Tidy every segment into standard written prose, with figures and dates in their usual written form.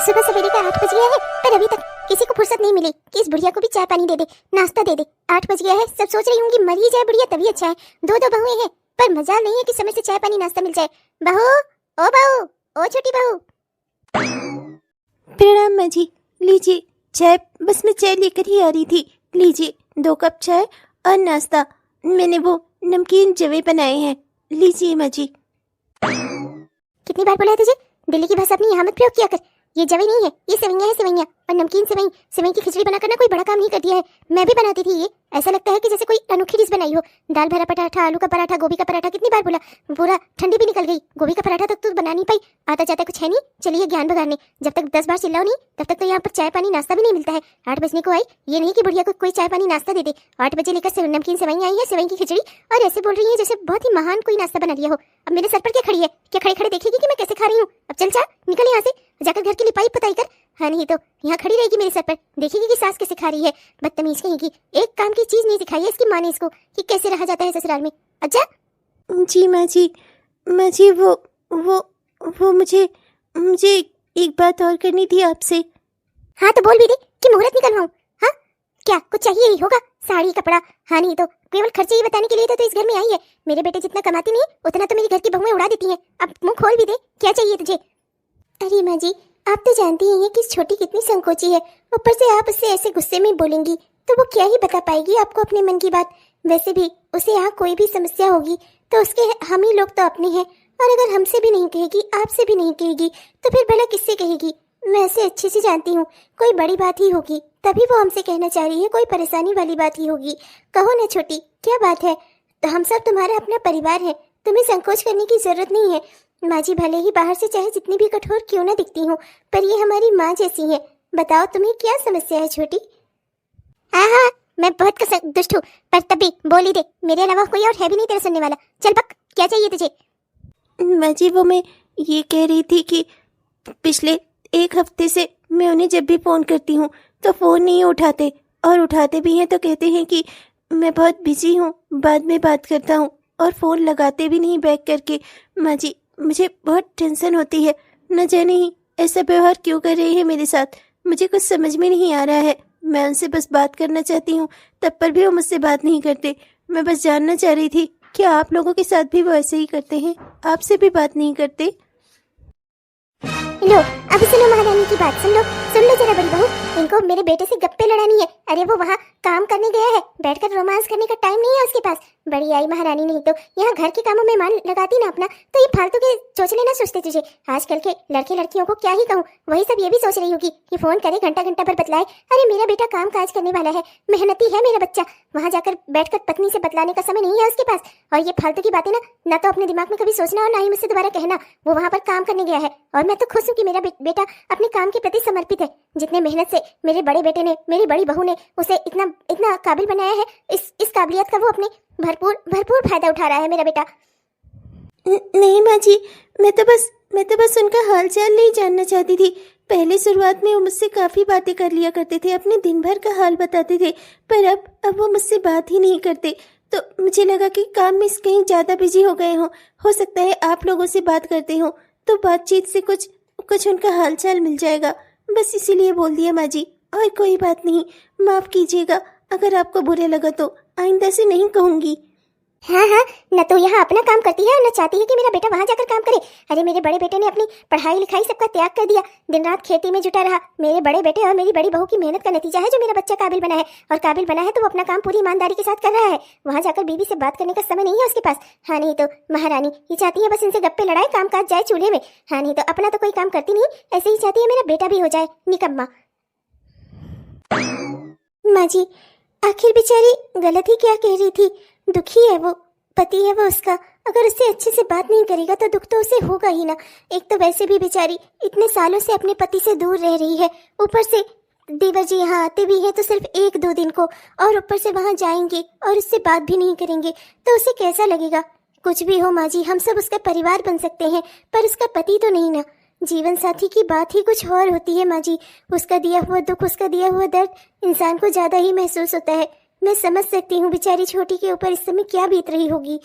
सुबह सवेरे का 8 बज गया है पर अभी तक किसी को फुर्सत नहीं मिली कि इस बुढ़िया को भी चाय पानी दे दे, नाश्ता दे दे। 8 बज गया है, सब सोच रही होंगी मर ही जाए बुढ़िया तभी अच्छा है। दो बहुएं हैं पर मजाल नहीं है कि समय से चाय पानी नाश्ता मिल जाए। बहू, ओ छोटी बहू। प्रणाम माँ जी, लीजिए चाय। बस मैं चाय लेकर ही आ रही थी, लीजिए 2 कप चाय और नाश्ता। मैंने वो नमकीन जवे बनाए हैं, लीजिए माँ जी। कितनी बार बोला है तुझे दिल्ली की भाषा अपनी यहाँ मत प्रयोग किया कर। ये जवे नहीं है, ये सेवैयाँ है, सेवैयाँ। और नमकीन सेवई, सेवई की खिचड़ी बना करना कोई बड़ा काम नहीं कर दिया है। मैं भी बनाती थी ये, ऐसा लगता है कि जैसे कोई अनोखी डिश बनाई हो। दाल भरा पराठा, आलू का पराठा, गोभी का पराठा, कितनी बार बोला, पूरा ठंडी भी निकल गई। गोभी का पराठा तक तो बना नहीं पाई, आता जाता कुछ है नहीं। चलिए ज्ञान बगाड़ने, जब तक 10 बार चिल्लाओ नहीं तब तक तो यहाँ पर चाय पानी नाश्ता भी नहीं मिलता है। 8 बजने को आई, ये नहीं कि बुढ़िया को कोई चाय पानी नाश्ता दे दे। 8 बजे लेकर नमकीन सेवई आई है, सेवई की खिचड़ी, और ऐसे बोल रही है जैसे बहुत ही महान कोई नाश्ता बना लिया हो। अब मेरे सर पर क्या खड़ी है? क्या खड़े खड़े देखेगी कि मैं कैसे खा रही हूँ? अब चल जा, निकल यहाँ से, जाकर घर की लिपाई पुताई कर। हाँ नहीं तो यहाँ खड़ी रहेगी मेरे सर पर, देखेगी कि सास कैसे खा रही है। बदतमीज कहेगी, एक काम की चीज नहीं सिखाई है इसकी माँ ने इसको कि कैसे रहा जाता है ससुराल में। अच्छा जी माँ जी, वो मुझे एक बात और करनी थी आपसे। हाँ तो बोल भी दे कि मुहूर्त निकलवाऊं। हाँ क्या कुछ चाहिए ही होगा, साड़ी कपड़ा। हाँ नहीं तो केवल खर्चे ही बताने के लिए तो इस घर में आई है। मेरे बेटे जितना कमाती नहीं उतना तो मेरी घर की बहुएं उड़ा देती हैं। अब मुंह खोल भी दे, क्या चाहिए तुझे? अरे माँ जी, आप तो जानती ही हैं कि छोटी कितनी संकोची है, ऊपर से आप उससे ऐसे गुस्से में बोलेंगी तो वो क्या ही बता पाएगी आपको अपने मन की बात। वैसे भी उसे यहाँ कोई भी समस्या होगी तो उसके हम ही लोग तो अपने हैं, और अगर हमसे भी नहीं कहेगी, आपसे भी नहीं कहेगी तो फिर भला किससे कहेगी? मैं ऐसे अच्छे से जानती हूँ कोई बड़ी बात ही होगी तभी वो हमसे कहना चाह रही है, कोई परेशानी वाली बात ही होगी। कहो ना छोटी, क्या बात है? तो हम सब तुम्हारा अपना परिवार है, तुम्हें संकोच करने की जरूरत नहीं है। माँ जी भले ही बाहर से चाहे जितनी भी कठोर क्यों ना दिखती हूँ, पर ये हमारी माँ जैसी है। बताओ तुम्हें क्या समस्या है छोटी? हाँ, मैं बहुत दुष्ट हूँ, पर तब भी बोल ही दे, मेरे अलावा कोई और है भी नहीं तेरे सुनने वाला। चल पक, क्या चाहिए तुझे? माँ जी, वो मैं ये कह रही थी कि पिछले 1 हफ्ते से मैं उन्हें जब भी फ़ोन करती हूँ तो फ़ोन नहीं उठाते, और उठाते भी हैं तो कहते हैं कि मैं बहुत बिजी हूँ, बाद में बात करता हूँ, और फ़ोन लगाते भी नहीं बैक करके। माँ जी, मुझे बहुत टेंशन होती है, न जाने ही ऐसा व्यवहार क्यों कर रहे हैं मेरे साथ, मुझे कुछ समझ में नहीं आ रहा है। मैं उनसे बस बात करना चाहती हूँ, तब पर भी वो मुझसे बात नहीं करते। मैं बस जानना चाह रही थी, क्या आप लोगों के साथ भी वो ऐसे ही करते हैं, आपसे भी बात नहीं करते? लो अभी सुनो महारानी की बात, सुन लो जरा बड़ी बहू, इनको मेरे बेटे से गप्पे लड़ानी है। अरे वो वहाँ काम करने गया है, बैठकर रोमांस करने का टाइम नहीं है उसके पास। बड़ी आई महारानी, नहीं तो यहाँ घर के कामों में मान लगाती ना अपना, तो ये फालतू के चोचले ना सोचते तुझे। आजकल के लड़के लड़कियों को क्या ही कहूँ, वही सब ये भी सोच रही होगी कि फोन करे, घंटा घंटा पर बतलाए। अरे मेरा बेटा काम काज करने वाला है, मेहनती है मेरा बच्चा, वहाँ जाकर बैठकर पत्नी से बतलाने का समय नहीं है उसके पास। और ये फालतू की बातें ना तो अपने दिमाग में कभी सोचना और ना ही मुझसे दोबारा कहना। वो वहाँ पर काम करने गया है और मैं तो खुश हूँ कि मेरा बेटा अपने काम के प्रति समर्पित है। जितने मेहनत से मेरे बड़े बेटे ने, मेरी बड़ी बहू ने उसे इतना काबिल बनाया है, इस काबिलियत का वो अपने भरपूर फायदा उठा रहा है मेरा बेटा। नहीं माँ जी, मैं तो बस उनका हालचाल नहीं जानना चाहती थी। पहले शुरुआत में वो मुझसे काफ़ी बातें कर लिया करते थे, अपने दिन भर का हाल बताते थे, पर अब वो मुझसे बात ही नहीं करते। तो मुझे लगा कि काम में कहीं ज़्यादा बिजी हो गए हों, हो सकता है आप लोगों से बात करते हो तो बातचीत से कुछ उनका हालचाल मिल जाएगा, बस इसीलिए बोल दिया माँ जी, और कोई बात नहीं। माफ़ कीजिएगा, अगर आपको बुरा लगा तो आइंदा से नहीं कहूँगी। हाँ, न तो यहाँ अपना काम करती है और न चाहती है कि मेरा बेटा वहाँ जाकर काम करे। अरे मेरे बड़े बेटे ने अपनी पढ़ाई लिखाई सबका त्याग कर दिया, दिन रात खेती में जुटा रहा। मेरे बड़े बेटे और मेरी बड़ी बहू की मेहनत का नतीजा है जो मेरा बच्चा काबिल बना है, और काबिल बना है तो वो अपना काम पूरी ईमानदारी के साथ कर रहा है। वहाँ जाकर बीवी से बात करने का समय नहीं है उसके पास। हाँ नहीं तो महारानी ये चाहती है बस इनसे गप्पे लड़ाए, काम काज जाए चूल्हे में। हाँ नहीं तो अपना तो कोई काम करती नहीं, ऐसे ही चाहती है मेरा बेटा भी हो जाए निकम्मा। माँ जी आखिर बेचारी गलत ही क्या कह रही थी, दुखी है वो, पति है वो उसका, अगर उससे अच्छे से बात नहीं करेगा तो दुख तो उसे होगा ही ना। एक तो वैसे भी बेचारी इतने सालों से अपने पति से दूर रह रही है, ऊपर से देवर जी यहाँ आते भी हैं तो सिर्फ 1-2 दिन को, और ऊपर से वहाँ जाएंगे और उससे बात भी नहीं करेंगे तो उसे कैसा लगेगा? कुछ भी हो माँ जी, हम सब उसका परिवार बन सकते हैं पर उसका पति तो नहीं ना। जीवन साथी की बात ही कुछ और होती है माँ जी, उसका दिया हुआ दुख, उसका दिया हुआ दर्द इंसान को ज्यादा ही महसूस होता है। मैं समझ सकती हूँ बेचारी छोटी के ऊपर इस समय क्या बीत रही होगी।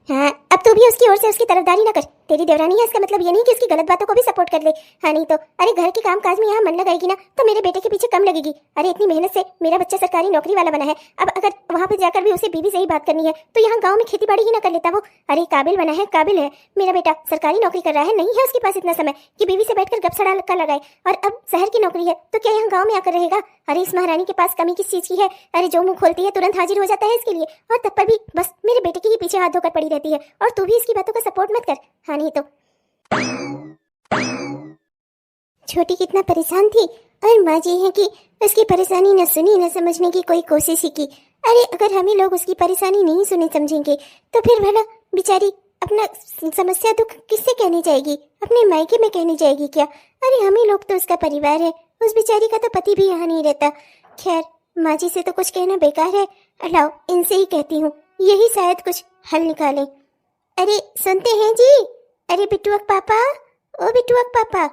हाँ अब तू भी उसकी ओर से उसकी तरफदारी ना कर, तेरी देवरानी है इसका मतलब ये नहीं कि उसकी गलत बातों को भी सपोर्ट कर ले। हाँ नहीं तो अरे घर के काम काज में यहाँ मन लगाएगी ना तो मेरे बेटे के पीछे कम लगेगी। अरे इतनी मेहनत से मेरा बच्चा सरकारी नौकरी वाला बना है, अब अगर वहाँ पे जाकर भी उसे बीवी से ही बात करनी है तो यहाँ गाँव में खेती बाड़ी ही ना कर लेता वो। अरे काबिल बना है, काबिल है मेरा बेटा, सरकारी नौकरी कर रहा है, नहीं है उसके पास इतना समय कि बीवी से बैठकर गप सड़ा कर लगाए। और अब शहर की नौकरी है तो क्या यहाँ गाँव में आकर रहेगा? अरे इस महारानी के पास कमी किस चीज की है? अरे जो मुंह खोलती है तुरंत हाजिर हो जाता है इसके लिए, और तब पर भी बस मेरे बेटे के ही पीछे हाथ धोकर पड़ी रहती है। और तू भी इसकी बातों का सपोर्ट मत कर। हाँ नहीं तो छोटी कितना परेशान थी और माँ जी है कि उसकी परेशानी न सुनी न समझने की कोई कोशिश ही की। अरे अगर हमें लोग उसकी परेशानी नहीं सुने समझेंगे तो फिर भला बेचारी अपना समस्या दुख किससे कहने जाएगी? अपने मायके में कहने जाएगी क्या? अरे हमें लोग तो उसका परिवार है, उस बेचारी का तो पति भी यहाँ नहीं रहता। खैर माँ जी से तो कुछ कहना बेकार है, लाओ इनसे ही कहती हूँ, यही शायद कुछ हल निकालें। अरे सुनते हैं जी? अरे बिट्टुअक पापा, ओ बिट्टुअक पापा।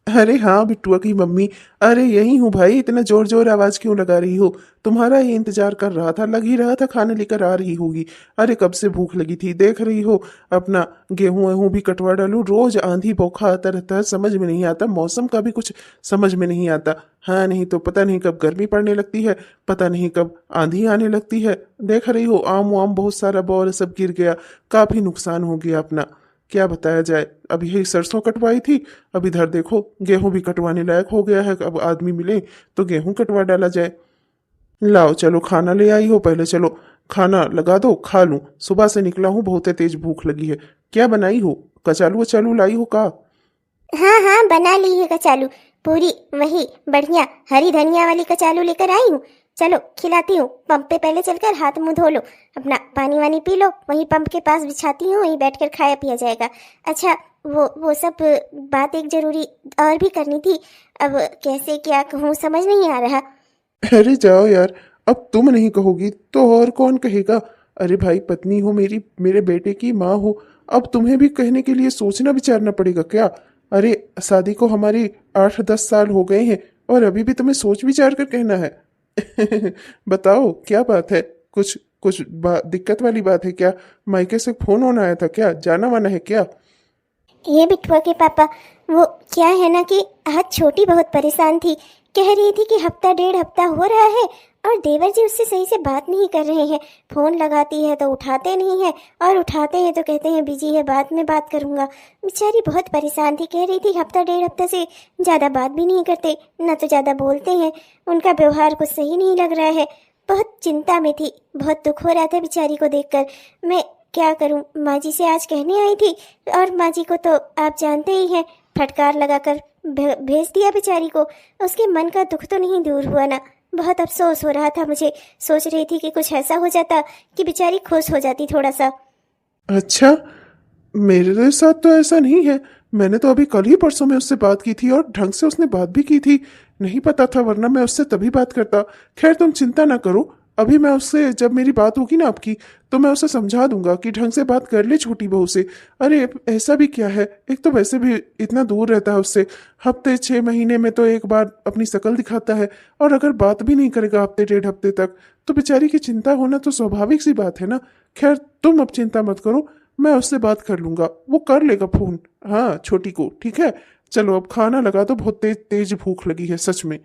अरे हाँ बिट्टुआ की मम्मी, अरे यही हूँ भाई। इतना जोर जोर आवाज क्यों लगा रही हो? तुम्हारा ही इंतजार कर रहा था, लग ही रहा था खाना लेकर आ रही होगी। अरे कब से भूख लगी थी, देख रही हो अपना गेहूं वेहूं भी कटवा डालू। रोज आंधी बौखा आता रहता है, समझ में नहीं आता, मौसम का भी कुछ समझ में नहीं आता। हाँ नहीं तो पता नहीं कब गर्मी पड़ने लगती है, पता नहीं कब आंधी आने लगती है। देख रही हो आम वाम बहुत सारा बौर सब गिर गया, काफी नुकसान हो गया अपना। क्या बताया जाए, अब यही सरसों कटवाई थी, अब इधर देखो गेहूं भी कटवाने लायक हो गया है। अब आदमी मिले तो गेहूं कटवा डाला जाए। लाओ चलो खाना ले आई हो, पहले चलो खाना लगा दो, खा लूं। सुबह से निकला हूं, बहुत तेज भूख लगी है। क्या बनाई हो? कचालू वचालू लाई हो का? हाँ हाँ बना ली है कचालू, पूरी वही बढ़िया हरी धनिया वाली कचालू लेकर आई हूँ। चलो खिलाती हूँ, पंप पे पहले चलकर हाथ मुंह धो लो, अपना पानी वानी पी लो, वहीं पंप के पास बिछाती हूँ, वहीं बैठकर खाया पिया जाएगा। अच्छा वो सब बात एक जरूरी और भी करनी थी, अब कैसे क्या कहूँ समझ नहीं आ रहा। अरे जाओ यार, अब तुम नहीं कहोगी तो और कौन कहेगा? अरे भाई पत्नी हो मेरी, मेरे बेटे की माँ हो, अब तुम्हें भी कहने के लिए सोचना विचारना पड़ेगा क्या? अरे शादी को हमारी 8-10 साल हो गए हैं और अभी भी तुम्हें सोच विचार कर कहना है? बताओ क्या बात है? कुछ कुछ दिक्कत वाली बात है क्या? मायके से फोन होना आया था क्या? जाना वाना है क्या? ये बिटुआ के पापा, वो क्या है ना कि आज छोटी बहुत परेशान थी, कह रही थी कि हफ्ता डेढ़ हफ्ता हो रहा है और देवर जी उससे सही से बात नहीं कर रहे हैं। फोन लगाती है तो उठाते नहीं है, और उठाते हैं तो कहते हैं बिजी है, बाद में बात करूंगा। बेचारी बहुत परेशान थी, कह रही थी हफ्ता डेढ़ हफ्ता से ज़्यादा बात भी नहीं करते, ना तो ज़्यादा बोलते हैं, उनका व्यवहार कुछ सही नहीं लग रहा है। बहुत चिंता में थी, बहुत दुख हो रहा था बेचारी को देखकर। मैं क्या करूं, माँ जी से आज कहने आई थी और माँ जी को तो आप जानते ही हैं, फटकार लगाकर भेज दिया बेचारी को। उसके मन का दुख तो नहीं दूर हुआ ना। बहुत अफसोस हो रहा था मुझे, सोच रही थी कि कुछ ऐसा हो जाता कि बेचारी खुश हो जाती थोड़ा सा। अच्छा, मेरे साथ तो ऐसा नहीं है। मैंने तो अभी कल ही परसों में उससे बात की थी और ढंग से उसने बात भी की थी। नहीं पता था, वरना मैं उससे तभी बात करता। खैर तुम चिंता ना करो, अभी मैं उससे जब मेरी बात होगी ना आपकी तो मैं उसे समझा दूंगा कि ढंग से बात कर ले छोटी बहू से। अरे ऐसा भी क्या है, एक तो वैसे भी इतना दूर रहता है उससे, हफ्ते 6 महीने में तो एक बार अपनी शकल दिखाता है, और अगर बात भी नहीं करेगा हफ्ते डेढ़ हफ्ते तक तो बेचारी की चिंता होना तो स्वाभाविक सी बात है ना। खैर तुम अब चिंता मत करो, मैं उससे बात कर लूंगा, वो कर लेगा फोन। हाँ छोटी को, ठीक है। चलो अब खाना लगा दो, बहुत तेज तेज भूख लगी है सच में।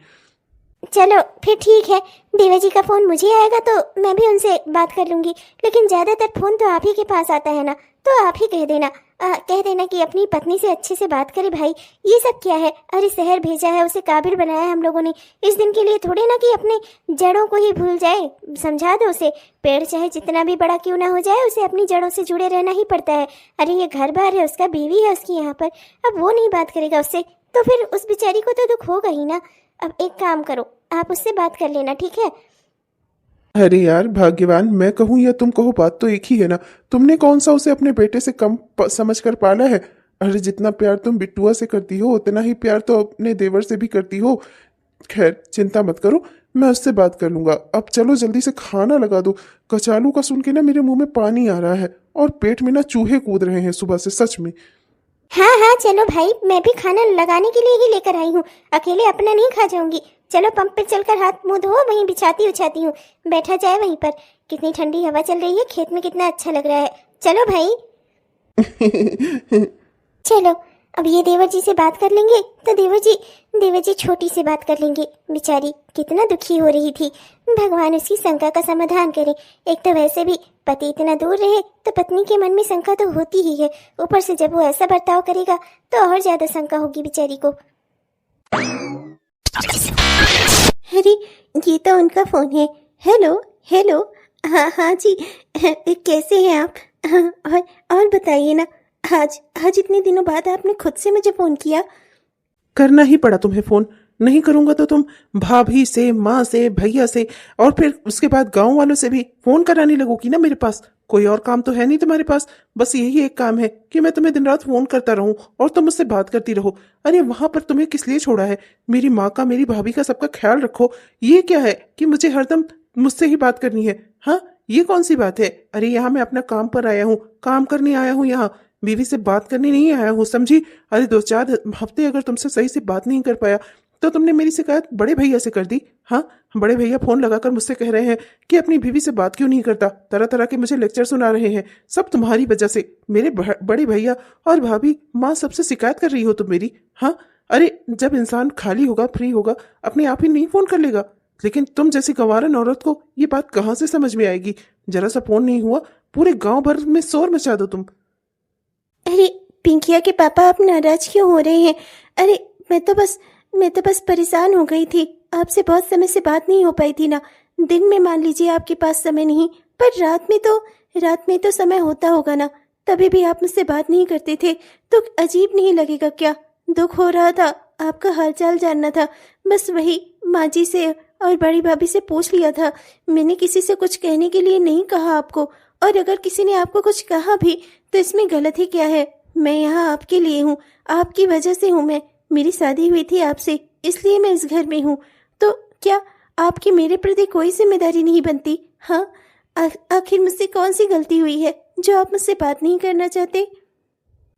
चलो फिर ठीक है, देवर जी का फ़ोन मुझे आएगा तो मैं भी उनसे बात कर लूँगी, लेकिन ज़्यादातर फ़ोन तो आप ही के पास आता है ना, तो आप ही कह देना, कह देना कि अपनी पत्नी से अच्छे से बात करे। भाई ये सब क्या है? अरे शहर भेजा है, उसे काबिल बनाया है हम लोगों ने, इस दिन के लिए थोड़े ना कि अपने जड़ों को ही भूल जाए। समझा दो उसे, पेड़ चाहे जितना भी बड़ा क्यों ना हो जाए, उसे अपनी जड़ों से जुड़े रहना ही पड़ता है। अरे ये घर बार है उसका, बीवी है उसकी यहाँ पर, अब वो नहीं बात करेगा उससे तो फिर उस बेचारी को तो दुख होगा ही ना। अब एक काम करो, आप उससे बात कर लेना, ठीक है? अरे यार भाग्यवान, मैं कहूँ या तुम कहो, बात तो एक ही है ना। तुमने कौन सा उसे अपने बेटे से कम समझ कर पाला है? अरे जितना प्यार तुम बिट्टुआ से करती हो उतना ही प्यार तो अपने देवर से भी करती हो। खैर चिंता मत करो, मैं उससे बात कर लूंगा। अब चलो जल्दी से खाना लगा दो। कचालू का सुन के ना मेरे मुंह में पानी आ रहा है और पेट में ना चूहे कूद रहे हैं सुबह से, सच में। हाँ हाँ चलो भाई, मैं भी खाना लगाने के लिए ही लेकर आई हूँ, अकेले अपना नहीं खा जाऊंगी। चलो पंप पे चलकर हाथ मुंह धो, वहीं बिछाती उछाती हूँ, बैठा जाए वहीं पर। कितनी ठंडी हवा चल रही है, खेत में कितना अच्छा लग रहा है। चलो भाई। चलो अब ये देवर जी से बात कर लेंगे तो देवर जी छोटी से बात कर लेंगे। बेचारी कितना दुखी हो रही थी, भगवान उसकी शंका का समाधान करे। एक तो वैसे भी पति इतना दूर रहे तो पत्नी के मन में शंका तो होती ही है, ऊपर से जब वो ऐसा बर्ताव करेगा तो और ज्यादा शंका होगी बेचारी को। अरे ये तो उनका फोन है। हेलो हेलो, हाँ हाँ जी, कैसे हैं आप? और बताइए ना, आज इतने दिनों बाद आपने खुद से मुझे फोन किया। करना ही पड़ा तुम्हें फोन, नहीं करूंगा तो तुम भाभी से, माँ से, भैया से और फिर उसके बाद गांव वालों से भी फोन कराने लगोगी ना मेरे पास। कोई और काम तो है नहीं तुम्हारे पास, बस यही एक काम है कि मैं तुम्हें दिन रात फोन करता रहूं और तुम मुझसे बात करती रहो। अरे वहां पर तुम्हें किस लिए छोड़ा है? मेरी माँ का, मेरी भाभी का, सबका ख्याल रखो। ये क्या है कि मुझे हरदम मुझसे ही बात करनी है? हाँ, ये कौन सी बात है? अरे यहाँ मैं अपना काम पर आया हूँ, काम करने आया हूँ, यहाँ बीवी से बात करने नहीं आया हूँ, समझी? अरे 2-4 हफ्ते अगर तुमसे सही से बात नहीं कर पाया तो तुमने मेरी शिकायत बड़े भैया से कर दी। हाँ, बड़े भैया फोन लगाकर मुझसे कह रहे हैं कि अपनी बीवी से बात क्यों नहीं करता, तरह तरह के मुझे लेक्चर सुना रहे हैं। सब तुम्हारी वजह से। मेरे बड़े भैया और भाभी, माँ, सबसे शिकायत कर रही हो तुम मेरी। हाँ, अरे जब इंसान खाली होगा, फ्री होगा, अपने आप ही नहीं फोन कर लेगा। लेकिन तुम जैसी गंवारन औरत को ये बात कहाँ से समझ में आएगी? जरा सा फोन नहीं हुआ, पूरे गांव भर में शोर मचा दो तुम। अरे पिंकिया के पापा, आप नाराज क्यों हो रहे हैं? अरे मैं तो बस परेशान हो गई थी। आपसे बहुत समय से बात नहीं हो पाई थी ना। दिन में मान लीजिए आपके पास समय नहीं, पर रात में तो समय होता होगा ना। तभी भी आप मुझसे बात नहीं करते थे तो अजीब नहीं लगेगा क्या? दुख हो रहा था, आपका हालचाल जानना था, बस वही माँ जी से और बड़ी भाभी से पूछ लिया था। मैंने किसी से कुछ कहने के लिए नहीं कहा आपको, और अगर किसी ने आपको कुछ कहा भी तो इसमें गलत ही क्या है? मैं यहाँ आपके लिए हूँ, आपकी वजह से हूँ मैं। मेरी शादी हुई थी आपसे, इसलिए मैं इस घर में हूँ। तो क्या आपकी मेरे प्रति कोई जिम्मेदारी नहीं बनती? हाँ, आखिर मुझसे कौन सी गलती हुई है जो आप मुझसे बात नहीं करना चाहते?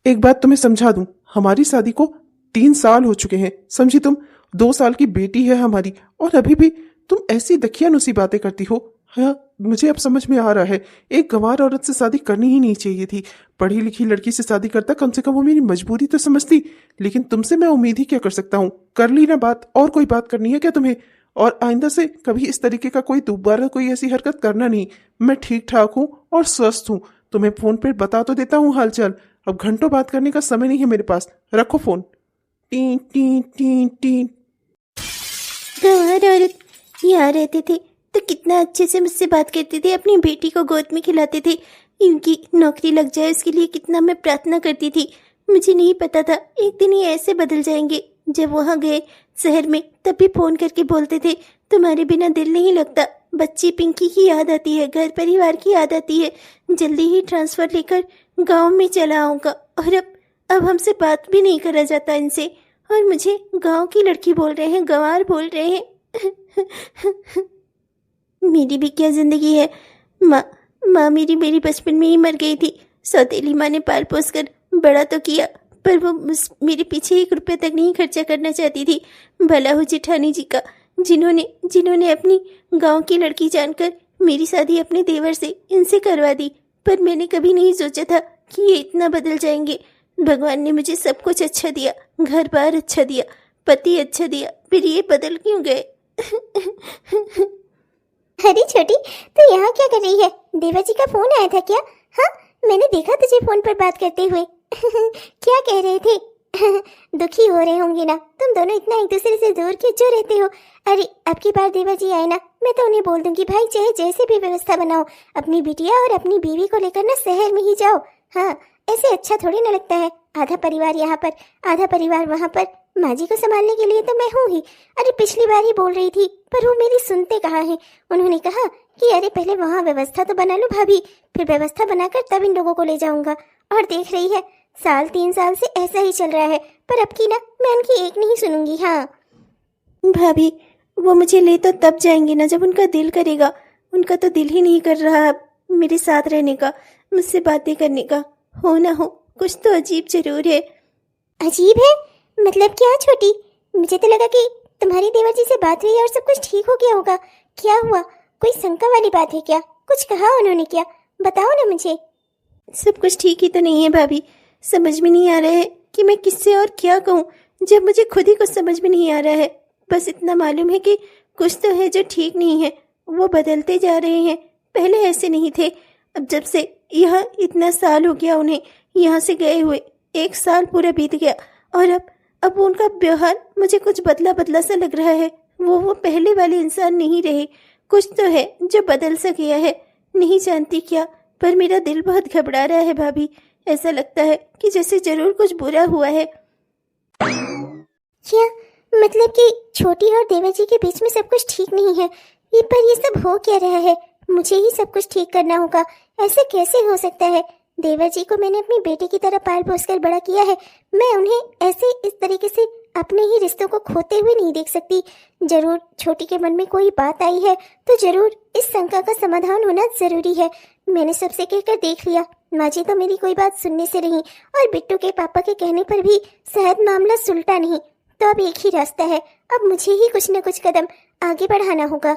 एक बात तुम्हें समझा दूं, हमारी शादी को 3 साल हो चुके हैं, समझी तुम? 2 साल की बेटी है हमारी और अभी भी तुम ऐसी दखियानुसी बातें करती हो। हाँ, मुझे अब समझ में आ रहा है, एक गंवार औरत से शादी करनी ही नहीं चाहिए थी। पढ़ी लिखी लड़की से शादी करता, कम से कम वो मेरी मजबूरी तो समझती। लेकिन तुमसे मैं उम्मीद ही क्या कर सकता हूँ? कर ली ना बात, और कोई बात करनी है क्या तुम्हें? और आइंदा से कभी इस तरीके का दोबारा कोई ऐसी हरकत करना नहीं। मैं ठीक ठाक हूँ और स्वस्थ हूँ, तुम्हें फोन पे बता तो देता हूँ हालचाल। अब घंटों बात करने का समय नहीं है मेरे पास, रखो phone. T T T T. गंवार औरत यहाँ रहते थे तो कितना अच्छे से मुझसे बात करते थे, अपनी बेटी को गोद में खिलाते थे। इनकी नौकरी लग जाए इसके लिए कितना मैं प्रार्थना करती थी। मुझे नहीं पता था एक दिन ये ऐसे बदल जाएंगे। जब वहाँ गए शहर में तब भी फोन करके बोलते थे तुम्हारे बिना दिल नहीं लगता, बच्ची पिंकी की याद आती है, घर परिवार की याद आती है, जल्दी ही ट्रांसफर लेकर गाँव में चला आऊँगा। और अब हमसे बात भी नहीं करा जाता इनसे, और मुझे गाँव की लड़की बोल रहे हैं, गंवार बोल रहे हैं। मेरी भी क्या जिंदगी है? माँ मेरी बचपन में ही मर गई थी। सौतेली माँ ने पाल पोस कर बड़ा तो किया, पर वो मेरे पीछे 1 रुपया तक नहीं खर्चा करना चाहती थी। भला हो जेठानी जी का, जिन्होंने अपनी गांव की लड़की जानकर मेरी शादी अपने देवर से इनसे करवा दी। पर मैंने कभी नहीं सोचा था कि ये इतना बदल जाएंगे। भगवान ने मुझे सब कुछ अच्छा दिया, घर बार अच्छा दिया, पति अच्छा दिया, फिर ये बदल क्यों गए? अरे छोटी, तू यहाँ क्या कर रही है? देवा जी का फोन आया था क्या? हाँ, मैंने देखा तुझे फोन पर बात करते हुए। क्या कह रहे थे? दुखी हो रहे होंगे ना, तुम दोनों इतना एक दूसरे से दूर क्यों रहते हो? अरे अब की बार देवा जी आए ना, मैं तो उन्हें बोल दूंगी भाई चाहे जैसे भी व्यवस्था बनाओ, अपनी बिटिया और अपनी बीवी को लेकर ना शहर में ही जाओ। हाँ, ऐसे अच्छा थोड़ी ना लगता है, आधा परिवार यहाँ पर, आधा परिवार वहाँ पर। माँ जी को संभालने के लिए तो मैं हूँ ही। अरे पिछली बार ही बोल रही थी, पर वो मेरी सुनते कहाँ हैं। उन्होंने कहा कि अरे पहले वहाँ व्यवस्था तो बना लो भाभी, फिर व्यवस्था बनाकर तब इन लोगों को ले जाऊंगा। और देख रही है 3 साल से ऐसा ही चल रहा है, पर अब की ना मैं उनकी एक नहीं सुनूंगी। हाँ भाभी, वो मुझे ले तो तब जाएंगे ना जब उनका दिल करेगा। उनका तो दिल ही नहीं कर रहा अब मेरे साथ रहने का, मुझसे बातें करने का। हो ना हो, कुछ तो अजीब जरूर है। अजीब है मतलब क्या छोटी? मुझे तो लगा कि तुम्हारी देवर जी से बात हुई और सब कुछ ठीक हो गया होगा। क्या हुआ? कोई शंका वाली बात है क्या? कुछ कहा उन्होंने क्या? बताओ ना मुझे। सब कुछ ठीक ही तो नहीं है भाभी। समझ में नहीं आ रहा है कि मैं किससे और क्या कहूँ, जब मुझे खुद ही कुछ समझ में नहीं आ रहा है। बस इतना मालूम है कि कुछ तो है जो ठीक नहीं है। वो बदलते जा रहे हैं, पहले ऐसे नहीं थे। अब जब से यहाँ इतना साल हो गया उन्हें यहाँ से गए हुए, 1 साल पूरा बीत गया, और अब उनका व्यवहार मुझे कुछ बदला बदला सा लग रहा है। वो पहले वाले इंसान नहीं रहे। कुछ तो है जो बदल सा गया है, नहीं जानती क्या, पर मेरा दिल बहुत घबरा रहा है भाभी। ऐसा लगता है कि जैसे जरूर कुछ बुरा हुआ है। क्या मतलब कि छोटी और देवर जी के बीच में सब कुछ ठीक नहीं है? ये पर ये सब हो क्या रहा है? मुझे ही सब कुछ ठीक करना होगा। ऐसे कैसे हो सकता है? देवर जी को मैंने अपनी बेटी की तरह पाल पोस कर बड़ा किया है। मैं उन्हें ऐसे इस तरीके से अपने ही रिश्तों को खोते हुए नहीं देख सकती। जरूर छोटी के मन में कोई बात आई है तो जरूर इस शंका का समाधान होना जरूरी है। मैंने सबसे कहकर देख लिया, माँ जी तो मेरी कोई बात सुनने से रही, और बिट्टू के पापा के कहने पर भी शायद मामला सुलटा नहीं। तो अब एक ही रास्ता है, अब मुझे ही कुछ न कुछ कदम आगे बढ़ाना होगा।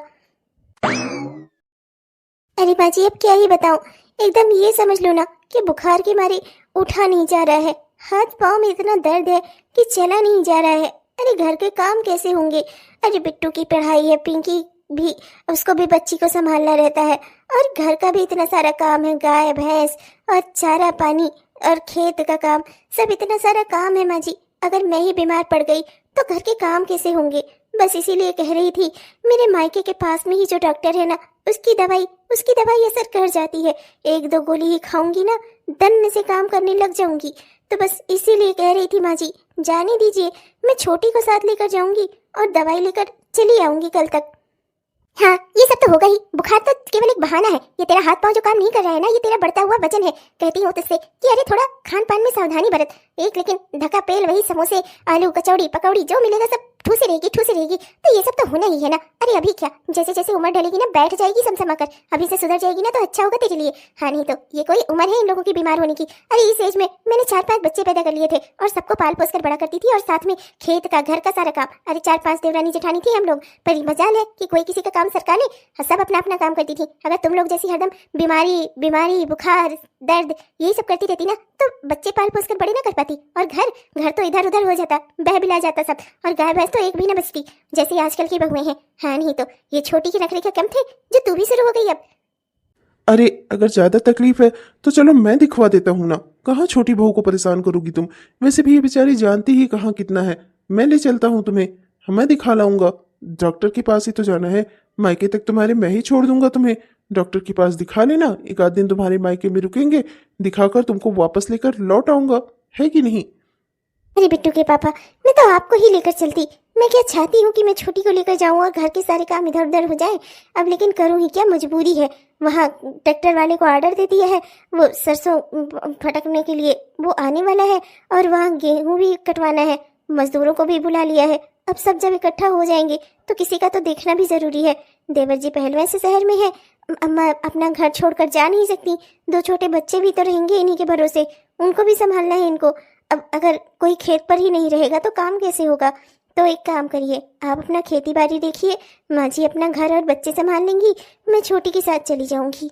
अरे बाजी, अब क्या ही बताऊं, एकदम ये समझ लो ना कि बुखार के मारे उठा नहीं जा रहा है। हाथ पाँव में इतना दर्द है कि चला नहीं जा रहा है। अरे घर के काम कैसे होंगे? अरे बिट्टू की पढ़ाई है, पिंकी भी, उसको भी बच्ची को संभालना रहता है, और घर का भी इतना सारा काम है, गाय भैंस और चारा पानी और खेत का काम, सब इतना सारा काम है माँ जी। अगर मैं ही बीमार पड़ गई तो घर के काम कैसे होंगे? बस इसीलिए कह रही थी, मेरे मायके के पास में ही जो डॉक्टर है ना, उसकी दवाई असर कर जाती है। 1-2 गोली ही खाऊंगी ना, दम से काम करने लग जाऊंगी। तो बस इसीलिए कह रही थी माँ जी, जाने दीजिए, मैं छोटी को साथ लेकर जाऊंगी और दवाई लेकर चली आऊंगी कल तक। हाँ, ये सब तो होगा ही। बुखार तो केवल एक बहाना है। ये तेरा हाथ पांव जो काम नहीं कर रहा है ना, ये तेरा बढ़ता हुआ वजन है। कहती हूँ तुझसे कि अरे थोड़ा खान पान में सावधानी बरत। एक लेकिन ढका पेल वही समोसे, आलू, कचौड़ी, पकौड़ी जो मिलेगा सब ठूसी रहेगी। तो ये सब तो होना ही है ना। अरे अभी क्या, जैसे जैसे उम्र ढलेगी ना, बैठ जाएगी समसमा कर। अभी से सुधर जाएगी ना तो अच्छा होगा तेरे लिए। हाँ, नहीं तो ये कोई उम्र है इन लोगों की बीमार होने की? अरे इस एज में मैंने 4-5 बच्चे पैदा कर लिए थे और सबको पाल पोस कर बड़ा करती थी, और साथ में खेत का, घर का सारा काम। अरे 4-5 देवरानी जेठानी थी हम लोग, पर मजाल है कि कोई किसी का काम सरका ले। सब अपना अपना काम करती थी। अगर तुम लोग जैसी हरदम बीमारी, बुखार, दर्द यही सब करती रहती ना, तो बच्चे पाल पोस कर बड़े ना कर पाती, और घर तो इधर उधर हो जाता, बह बिला जाता सब, और गाय भैंस तो एक भी ना बचती जैसे आजकल की बहुएं हैं। हाँ, नहीं तो ये छोटी के नखरे क्या कम थे जो तू भी शुरू हो गई अब? अरे अगर ज्यादा तकलीफ है तो चलो मैं दिखवा देता हूँ ना। कहाँ छोटी बहू को परेशान करोगी तुम? वैसे भी ये बेचारी जानती ही कहाँ कितना है। मैं ले चलता हूँ तुम्हें, मैं दिखा लाऊंगा। डॉक्टर के पास ही तो जाना है, मायके तक तुम्हारे मैं ही छोड़ दूंगा तुम्हें। डॉक्टर के पास दिखा लेना, 1 आध दिन तुम्हारे मायके में रुकेंगे, दिखाकर तुमको वापस लेकर लौट आऊंगा, है कि नहीं? अरे बिट्टू के पापा, मैं तो आपको ही लेकर चलती। मैं क्या चाहती हूँ कि मैं छोटी को लेकर जाऊँ और घर के सारे काम इधर उधर हो जाए। अब लेकिन करूँ ही क्या, मजबूरी है। वहाँ ट्रैक्टर वाले को ऑर्डर दे दिया है, वो सरसों फटकने के लिए वो आने वाला है, और वहाँ गेहूँ भी कटवाना है, मजदूरों को भी बुला लिया है। अब सब जब इकट्ठा हो जाएंगे तो किसी का तो देखना भी जरूरी है। देवर जी पहलवे से शहर में है, अम्मा अपना घर छोड़कर जा नहीं सकती। 2 छोटे बच्चे भी तो रहेंगे इन्हीं के भरोसे, उनको भी संभालना है इनको। अब अगर कोई खेत पर ही नहीं रहेगा तो काम कैसे होगा? तो एक काम करिए, आप अपना खेती बाड़ी देखिए, माँ जी अपना घर और बच्चे संभाल लेंगी, मैं छोटी के साथ चली जाऊंगी।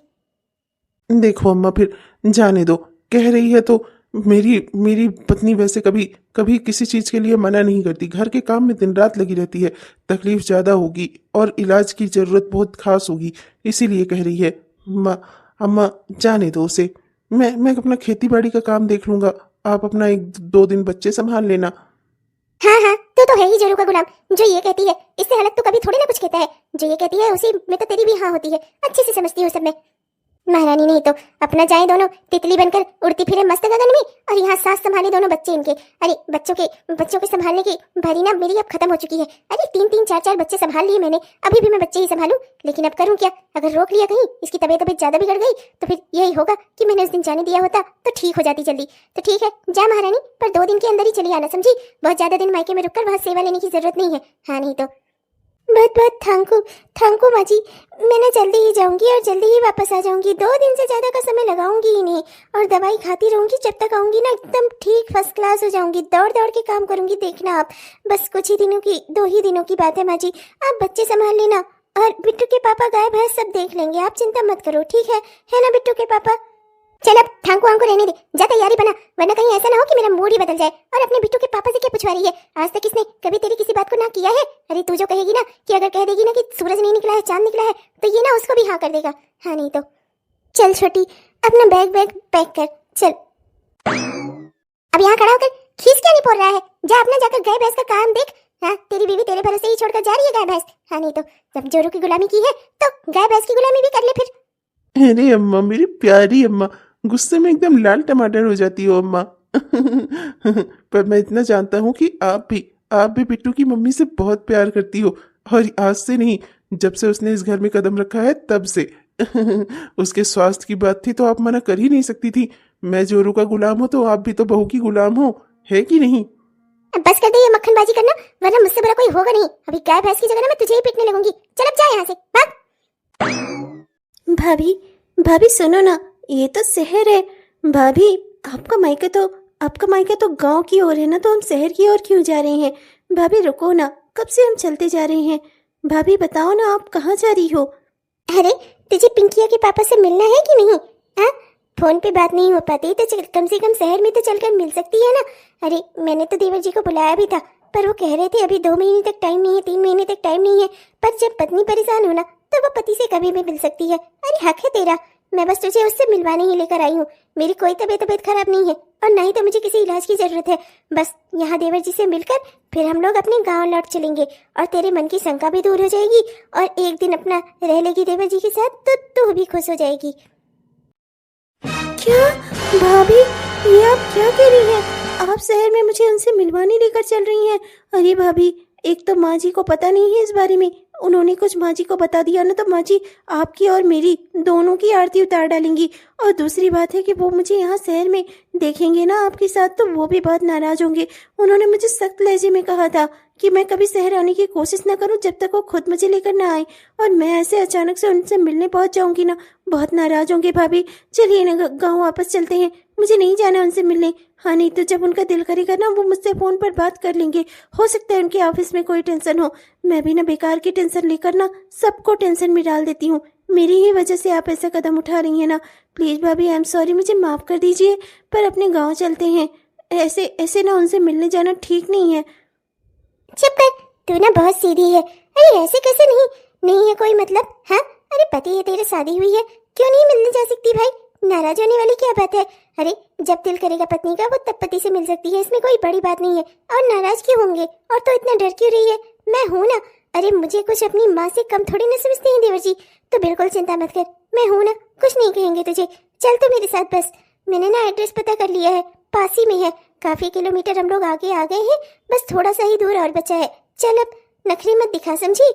देखो अम्मा, फिर जाने दो। कह रही है तो मेरी पत्नी वैसे कभी किसी चीज के लिए मना नहीं करती। घर के काम में दिन रात लगी रहती है। तकलीफ ज्यादा होगी और इलाज की जरूरत बहुत खास होगी, इसीलिए कह रही है। अम्मा जाने दो उसे, मैं अपना खेती बाड़ी का काम देख लूंगा। आप अपना 1-2 दिन बच्चे संभाल लेना। हाँ, तो है ही जोरू का गुलाम। जो ये कहती है इससे अलग तो कभी थोड़ी ना कुछ कहता है। जो ये कहती है उसी में तो तेरी भी हाँ होती है। अच्छे से समझती हूँ सब मैं। महारानी नहीं तो अपना जाए दोनों तितली बनकर उड़ती फिरे मस्त गगन में, और यहाँ सास संभाले दोनों बच्चे इनके। अरे बच्चों के संभालने की भरी ना मेरी अब खत्म हो चुकी है। अरे 3-3 4-4 बच्चे संभाल लिए मैंने, अभी भी मैं बच्चे ही संभालूं। लेकिन अब करूं क्या? अगर रोक लिया कहीं, इसकी तबीयत ज्यादा बिगड़ गई तो फिर यही होगा कि मैंने उस दिन जाने दिया होता तो ठीक हो जाती जल्दी। तो ठीक है, जा महारानी, पर 2 दिन के अंदर ही चली आना, समझी? बहुत ज्यादा दिन मायके में रुककर वहाँ सेवा लेने की जरूरत नहीं है। हाँ, नहीं तो बहुत थैंकू माँ जी। मैं ना जल्दी ही जाऊंगी और जल्दी ही वापस आ जाऊंगी। 2 दिन से ज्यादा का समय लगाऊंगी ही नहीं, और दवाई खाती रहूंगी जब तक आऊंगी ना एकदम ठीक फर्स्ट क्लास हो जाऊंगी। दौड़ के काम करूंगी, देखना आप। बस कुछ ही दिनों की, 2 ही दिनों की बात है माँ जी। आप बच्चे संभाल लेना, और बिट्टू के पापा गाय भैंस सब देख लेंगे। आप चिंता मत करो, ठीक है ना बिट्टू के पापा? चल अब थांको आंको रहने दे, जा तैयारी बना, वरना कहीं ऐसा ना हो कि मेरा मूड ही बदल जाए। और अपने बिट्टू के पापा से क्या पूछवा रही है? आज तक इसने कभी तेरी किसी बात को ना किया है? अरे तू जो कहेगी ना कि अगर कह देगी ना कि सूरज नहीं निकला है चांद निकला है, तो ये ना उसको भी हाँ कर देगा। हाँ नहीं तो चल छोटी, अपना बैग पैक कर, चल। अब यहाँ खड़ा होकर खींच क्या नहीं पड़ रहा है? जा अपना जाकर गाय भैंस का काम देख। हाँ, तेरी बीवी तेरे भरोसे ही छोड़कर जा रही है गाय भैंस। हाँ नहीं तो जब जोरू की गुलामी की है तो गाय भैंस की गुलामी भी कर ले फिर। अरे अम्मा, मेरी प्यारी अम्मा, गुस्से में एकदम लाल टमाटर हो जाती हो अम्मा। पर मैं इतना जानता हूँ कि आप भी बिट्टू की मम्मी से बहुत प्यार करती हो, और आज से नहीं, जब से उसने इस घर में कदम रखा है तब से। उसके स्वास्थ्य की बात थी तो आप मना कर ही नहीं सकती थी। मैं जोरू का गुलाम हूँ तो आप भी तो बहू की गुलाम हो, है कि नहीं? अब बस कर दे ये मक्खनबाजी करना, वरना मुझसे बड़ा कोई होगा नहीं। अभी गाय भैंस की जगह ना मैं तुझे ही पीटने लगूंगी। चल अब जा यहाँ से, भाग। भाभी सुनो ना, ये तो शहर है। भाभी आपका मायका तो गांव की ओर है ना, तो हम शहर की ओर क्यों जा रहे हैं? भाभी रुको ना, कब से हम चलते जा रहे हैं? भाभी बताओ ना, आप कहाँ जा रही हो? अरे तुझे पिंकिया के पापा से मिलना है कि नहीं? हाँ, फोन पे बात नहीं हो पाती तो कम से कम शहर में तो चलकर मिल सकती है ना। अरे मैंने तो देवर जी को बुलाया भी था, पर वो कह रहे थे अभी 2 महीने तक टाइम नहीं है, 3 महीने तक टाइम नहीं है। पर जब पत्नी परेशान हो ना तो वो पति से कभी भी मिल सकती है। अरे हक है तेरा, मैं बस तुझे उससे मिलवाने ही लेकर आई हूँ। मेरी कोई तबीयत खराब नहीं है, और ना ही तो मुझे किसी इलाज की जरूरत है। बस यहाँ देवर जी से मिलकर फिर हम लोग अपने गांव लौट चलेंगे, और तेरे मन की शंका भी दूर हो जाएगी, और एक दिन अपना रह लेगी देवर जी के साथ तो तू भी खुश हो जाएगी। क्या भाभी, ये आप क्या कह रही हैं? आप शहर में मुझे उनसे मिलवाने लेकर चल रही हैं? अरे भाभी, एक तो माँ जी को पता नहीं है इस बारे में, उन्होंने कुछ माँ जी को बता दिया ना तो माँ जी आपकी और मेरी दोनों की आरती उतार डालेंगी। और दूसरी बात है कि वो मुझे यहाँ शहर में देखेंगे ना आपके साथ, तो वो भी बहुत नाराज होंगे। उन्होंने मुझे सख्त लहजे में कहा था कि मैं कभी शहर आने की कोशिश ना करूं जब तक वो खुद मुझे लेकर ना आए, और मैं ऐसे अचानक से उनसे मिलने पहुंच जाऊंगी ना, बहुत नाराज होंगे। भाभी चलिए ना गाँव वापस चलते हैं, मुझे नहीं जाना उनसे मिलने। हाँ नहीं तो जब उनका दिल करेगा ना वो मुझसे फोन पर बात कर लेंगे। हो सकता है उनके ऑफिस में कोई टेंशन हो, मैं भी ना बेकार की टेंशन लेकर ना सबको टेंशन में डाल देती हूँ। मेरी ही वजह से आप ऐसा कदम उठा रही हैं ना। प्लीज भाभी, आई एम सॉरी, मुझे माफ कर दीजिए, पर अपने गाँव चलते हैं। ऐसे ना उनसे मिलने जाना ठीक नहीं है। चुप कर, तू ना बहुत सीधी है। अरे ऐसे कैसे नहीं है कोई मतलब? हाँ, अरे पति है तेरे, शादी हुई है, क्यों नहीं मिलने जा सकती भाई? नाराज होने वाली क्या बात है? अरे जब दिल करेगा पत्नी का वो तब पति से मिल सकती है, इसमें कोई बड़ी बात नहीं है। और नाराज क्यों होंगे? और तो इतना डर क्यों रही है? मैं हूं ना। अरे मुझे कुछ अपनी माँ से कम थोड़ी ना समझते हैं देवर जी, तो बिल्कुल चिंता मत कर, मैं हूं ना, कुछ नहीं कहेंगे तुझे। चल तो मेरे साथ बस, मैंने ना एड्रेस पता कर लिया है, पास ही में है, काफी किलोमीटर हम लोग आगे आ गए हैं, बस थोड़ा सा ही दूर और बचा है। चल अब नखरे मत दिखा, समझी?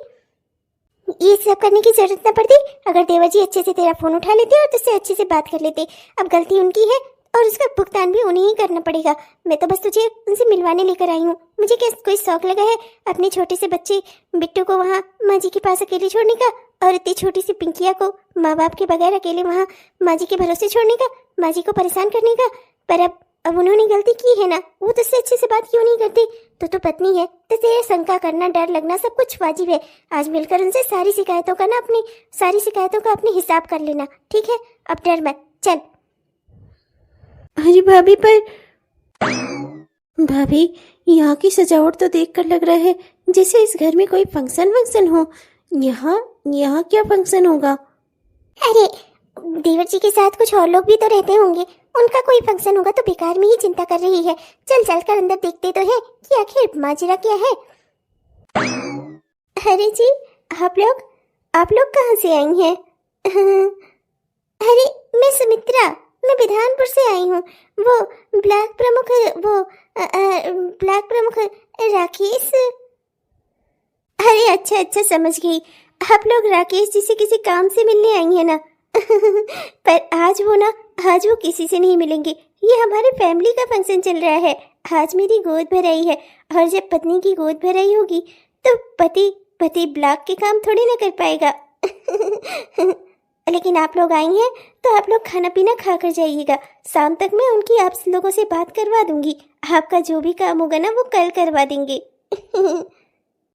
ये सब करने की जरूरत न पड़ती अगर देवर जी अच्छे से तेरा फोन उठा लेते और तुझसे अच्छे से बात कर लेते। अब गलती उनकी है और उसका भुगतान भी उन्हें ही करना पड़ेगा। मैं तो बस तुझे उनसे मिलवाने लेकर आई हूँ। मुझे क्या कोई शौक लगा है अपने छोटे से बच्चे बिट्टू को वहाँ माँ जी के पास अकेले छोड़ने का, और इतनी छोटी सी पिंकिया को माँ बाप के बगैर अकेले वहाँ माँ जी के भरोसे छोड़ने का, माँ जी को परेशान करने का। पर अब उन्होंने गलती की है ना, वो तुझसे अच्छे से बात क्यों नहीं करते? तो पत्नी है तो तेरे शंका करना, डर लगना सब कुछ वाजिब है। आज मिलकर उनसे सारी शिकायतों का अपने हिसाब कर लेना, ठीक है? अब डर मत, चल। अरे भाभी, पर भाभी यहाँ की सजावट तो देखकर लग रहा है जैसे इस घर में कोई फंक्शन हो। यहाँ क्या फंक्शन होगा? अरे देवर जी के साथ कुछ और लोग भी तो रहते होंगे, उनका कोई फंक्शन होगा तो बेकार में ही चिंता कर रही है। चल कर अंदर देखते तो है कि आखिर माजरा क्या है। अरे जी, आप लोग कहाँ से आई हैं? अरे मैं सुमित्रा, मैं विधानपुर से आई हूँ। वो ब्लॉक प्रमुख राकेश। अरे अच्छा समझ गई, आप लोग राकेश जी से किसी काम से मिलने आई हैं ना? पर आज वो किसी से नहीं मिलेंगे, ये हमारे फैमिली का फंक्शन चल रहा है। आज मेरी गोद भराई है, और जब पत्नी की गोद भराई होगी तो पति ब्लॉक के काम थोड़ी ना कर पाएगा। लेकिन आप लोग आई हैं तो आप लोग खाना पीना खा कर जाइएगा। शाम तक मैं उनकी आप लोगों से बात करवा दूंगी, आपका जो भी काम होगा ना वो कल करवा देंगे।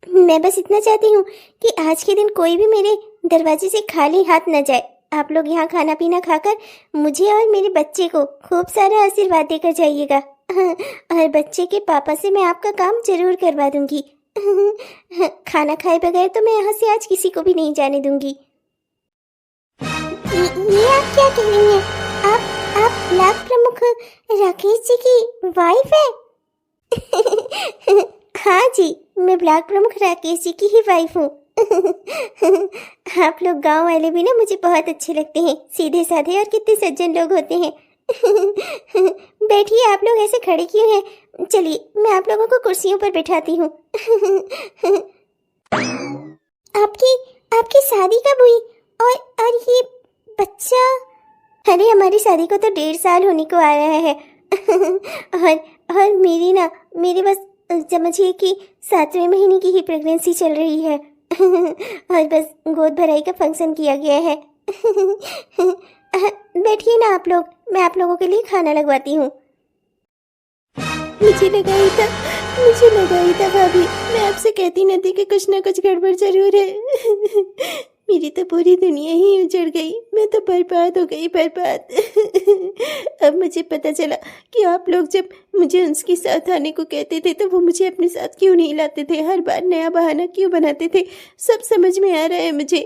मैं बस इतना चाहती हूँ कि आज के दिन कोई भी मेरे दरवाजे से खाली हाथ न जाए। आप लोग यहाँ खाना पीना खाकर मुझे और मेरे बच्चे को खूब सारा आशीर्वाद देकर जाइएगा। और बच्चे के पापा से मैं आपका काम जरूर करवा दूंगी। खाना खाए बगैर तो मैं यहाँ से आज किसी को भी नहीं जाने दूंगी। ये आप क्या कह रही हैं? आप ब्लॉक प्रमुख राकेश जी की वाइफ है? हाँ जी, मैं ब्लॉक प्रमुख राकेश जी की ही वाइफ हूँ। आप लोग गांव वाले भी ना मुझे बहुत अच्छे लगते हैं, सीधे साधे और कितने सज्जन लोग होते हैं। बैठिए, आप लोग ऐसे खड़े क्यों हैं? चलिए मैं आप लोगों को कुर्सियों पर बैठाती हूँ। आपकी शादी कब हुई? और ये बच्चा? अरे हमारी शादी को तो 1.5 साल होने को आ रहा है। और मेरी बस समझिए कि 7वें महीने की ही प्रेगनेंसी चल रही है। और बस गोद भराई का फंक्शन किया गया है। बैठिए ना आप लोग, मैं आप लोगों के लिए खाना लगवाती हूँ। मुझे लगा ही था भाभी, मैं आपसे कहती न थी कि कुछ ना कुछ गड़बड़ जरूर है। मेरी तो पूरी दुनिया ही उजड़ गई, मैं तो बर्बाद हो गई, बर्बाद। अब मुझे पता चला कि आप लोग जब मुझे उनके साथ आने को कहते थे तो वो मुझे अपने साथ क्यों नहीं लाते थे, हर बार नया बहाना क्यों बनाते थे। सब समझ में आ रहा है मुझे।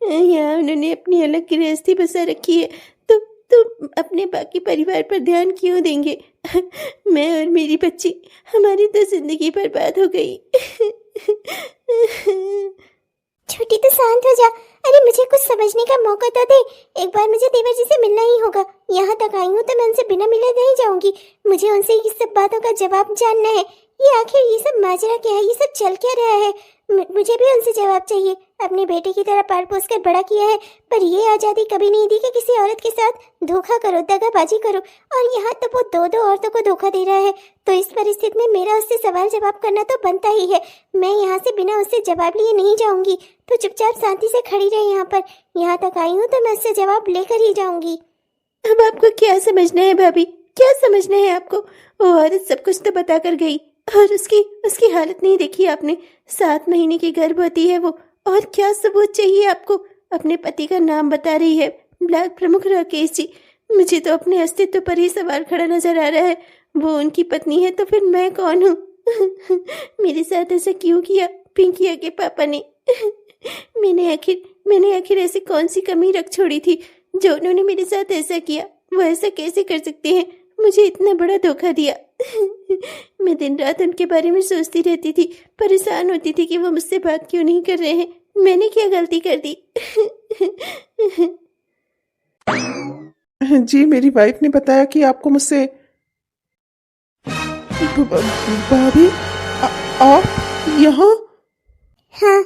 यहाँ उन्होंने अपनी अलग गृहस्थी बसा रखी है तो अपने बाकी परिवार पर ध्यान क्यों देंगे। मैं और मेरी बच्ची, हमारी तो जिंदगी बर्बाद हो गई। छोटी तो शांत हो जा। अरे मुझे कुछ समझने का मौका तो दे। एक बार मुझे देवर जी से मिलना ही होगा। यहाँ तक आई हूँ तो मैं उनसे बिना मिले नहीं जाऊंगी। मुझे उनसे ये सब बातों का जवाब जानना है। ये आखिर ये सब माजरा क्या है? ये सब चल क्या रहा है? मुझे भी उनसे जवाब चाहिए। अपने बेटे की तरह पाल पोस कर बड़ा किया है, पर ये आज़ादी कभी नहीं दी कि किसी औरत के साथ धोखा करो, दगाबाजी करो। और यहाँ तो वो दो औरतों को धोखा दे रहा है। तो इस परिस्थिति में मेरा उससे सवाल जवाब करना तो बनता ही है। मैं यहाँ से बिना उससे जवाब लिए नहीं जाऊंगी। तो चुपचाप शांति से खड़ी रहे यहाँ पर। यहाँ तक आई हूँ तो मैं उससे जवाब लेकर ही जाऊंगी। अब आपको क्या समझना है भाभी, क्या समझना है आपको? वो औरत सब कुछ तो बता कर गई, और उसकी हालत नहीं देखी आपने। 7 महीने की गर्भवती है वो, और क्या सबूत चाहिए आपको? अपने पति का नाम बता रही है, ब्लॉक प्रमुख राकेश जी। मुझे तो अपने अस्तित्व पर ही सवाल खड़ा नजर आ रहा है। वो उनकी पत्नी है तो फिर मैं कौन हूँ? मेरे साथ ऐसा क्यों किया पिंकिया के पापा ने? मैंने आखिर ऐसी कौन सी कमी रख छोड़ी थी जो उन्होंने मेरे साथ ऐसा किया? वो ऐसा कैसे कर सकते हैं? मुझे इतना बड़ा धोखा दिया। मैं दिन रात उनके बारे में सोचती रहती थी, परेशान होती थी कि वो मुझसे बात क्यों नहीं कर रहे हैं। मैंने क्या गलती कर दी? जी, मेरी वाइफ ने बताया कि आपको मुझसे भाभी आप यहाँ? हाँ,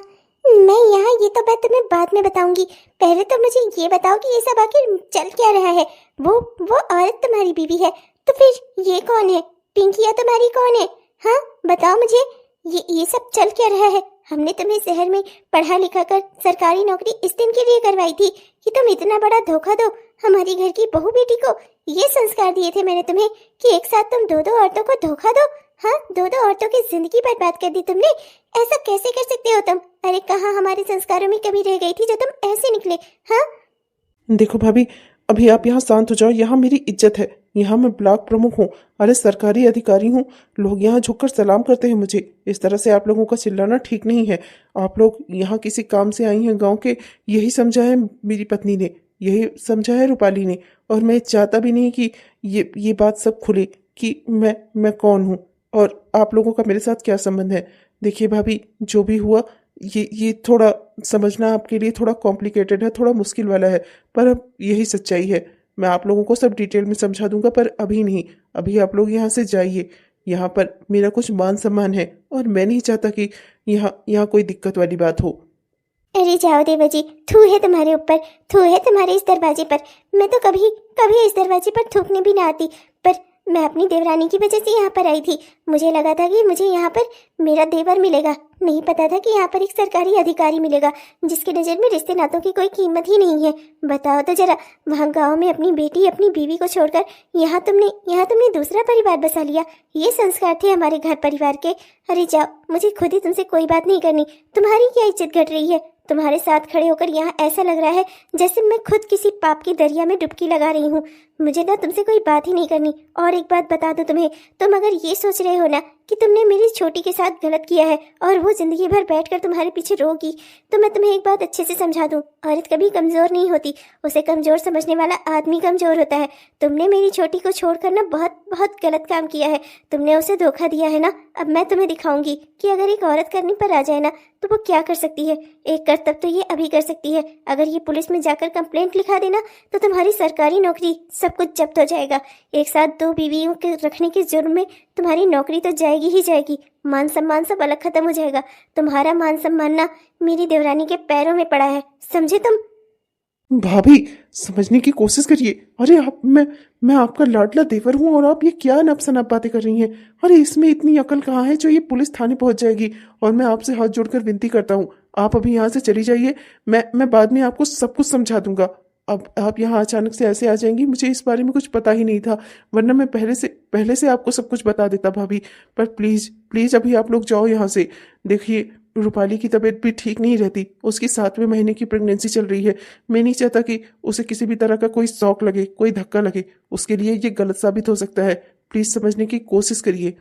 मैं यहाँ। ये तो मैं तुम्हें बाद में बताऊंगी। पहले तो मुझे ये बताओ कि ये सब आखिर चल क्या रहा है? वो औरत तुम्हारी बीवी है, तो फिर ये कौन है? पिंकिया तुम्हारी कौन है? हाँ बताओ मुझे, ये सब चल क्या रहा है? हमने तुम्हें शहर में पढ़ा लिखा कर सरकारी नौकरी इस दिन के लिए करवाई थी कि तुम इतना बड़ा धोखा दो हमारी घर की बहू बेटी को। ये संस्कार दिए थे मैंने तुम्हें कि एक साथ तुम 2 औरतों को धोखा दो। हाँ, 2 औरतों की जिंदगी बर्बाद कर दी तुमने। ऐसा कैसे कर सकते हो तुम? अरे कहाँ हमारे संस्कारों में कभी रह गई थी जो तुम ऐसे निकले? हाँ देखो भाभी, अभी आप यहाँ शांत हो जाओ। यहाँ मेरी इज्जत है, यहाँ मैं ब्लॉक प्रमुख हूँ, अरे सरकारी अधिकारी हूँ। लोग यहाँ झुककर सलाम करते हैं मुझे। इस तरह से आप लोगों का चिल्लाना ठीक नहीं है। आप लोग यहाँ किसी काम से आई हैं गांव के, यही समझा है मेरी पत्नी ने, यही समझा है रूपाली ने। और मैं चाहता भी नहीं कि ये बात सब खुले कि मैं कौन हूँ और आप लोगों का मेरे साथ क्या संबंध है। देखिए भाभी, जो भी हुआ ये थोड़ा समझना आपके लिए थोड़ा कॉम्प्लिकेटेड है, थोड़ा मुश्किल वाला है, पर अब यही सच्चाई है। मैं आप लोगों को सब डिटेल में समझा दूंगा, पर अभी नहीं। अभी आप लोग यहाँ से जाइए। यहाँ पर मेरा कुछ मान सम्मान है और मैं नहीं चाहता कि यहाँ कोई दिक्कत वाली बात हो। अरे जाओ देवा जी, थू है तुम्हारे ऊपर, थू है तुम्हारे इस दरवाजे पर। मैं तो कभी इस दरवाजे पर थूकने भी ना आती, पर मैं अपनी देवरानी की वजह से यहाँ पर आई थी। मुझे लगा था कि मुझे यहाँ पर मेरा देवर मिलेगा, नहीं पता था कि यहाँ पर एक सरकारी अधिकारी मिलेगा जिसकी नज़र में रिश्ते नातों की कोई कीमत ही नहीं है। बताओ तो जरा, वहाँ गाँव में अपनी बेटी अपनी बीवी को छोड़कर यहाँ तुमने दूसरा परिवार बसा लिया। ये संस्कार थे हमारे घर परिवार के। अरे जाओ, मुझे खुद ही तुमसे कोई बात नहीं करनी। तुम्हारी क्या इज्जत घट रही है? तुम्हारे साथ खड़े होकर यहाँ ऐसा लग रहा है जैसे मैं खुद किसी पाप की दरिया में डुबकी लगा रही हूँ। मुझे ना तुमसे कोई बात ही नहीं करनी। और एक बात बता दूं तुम्हें, तुम अगर ये सोच रहे हो ना कि तुमने मेरी छोटी के साथ गलत किया है और वो जिंदगी भर बैठकर तुम्हारे पीछे रोगी, तो मैं तुम्हें एक बात अच्छे से समझा दूं, औरत कभी कमजोर नहीं होती, उसे कमजोर समझने वाला आदमी कमजोर होता है। तुमने मेरी छोटी को छोड़कर ना बहुत बहुत गलत काम किया है, तुमने उसे धोखा दिया है ना। अब मैं तुम्हें दिखाऊंगी कि अगर एक औरत करने पर आ जाए ना तो वो क्या कर सकती है। एक करतब तो ये अभी कर सकती है, अगर ये पुलिस में जाकर कंप्लेंट लिखा देना तो तुम्हारी सरकारी नौकरी सब कुछ जब्त हो जाएगा। एक साथ 2 बीवियों के रखने के जुर्म में तुम्हारी नौकरी तो जाएगी ही जाएगी, मान सम्मान सब अलग खत्म हो जाएगा। तुम्हारा मान सम्मान ना मेरी देवरानी के पैरों में पड़ा है, समझे तुम? भाभी समझने की कोशिश करिए। अरे आप मैं आपका लाडला देवर हूँ और आप ये क्या नप बातें कर रही हैं। अरे इसमें इतनी अकल कहाँ है जो ये पुलिस थाने पहुंच जाएगी। और मैं आपसे हाथ जोड़कर विनती करता हूँ, आप अभी यहाँ से चली जाइए। मैं बाद में आपको सब कुछ समझा दूंगा। अब आप यहाँ अचानक से ऐसे आ जाएंगी, मुझे इस बारे में कुछ पता ही नहीं था, वरना मैं पहले से आपको सब कुछ बता देता भाभी। पर प्लीज प्लीज अभी आप लोग जाओ यहाँ से। देखिए रूपाली की तबीयत भी ठीक नहीं रहती, उसकी 7वें महीने की प्रेगनेंसी चल रही है। मैं नहीं चाहता कि उसे किसी भी तरह का कोई शौक लगे, कोई धक्का लगे, उसके लिए ये गलत साबित हो सकता है। प्लीज समझने की कोशिश करिए।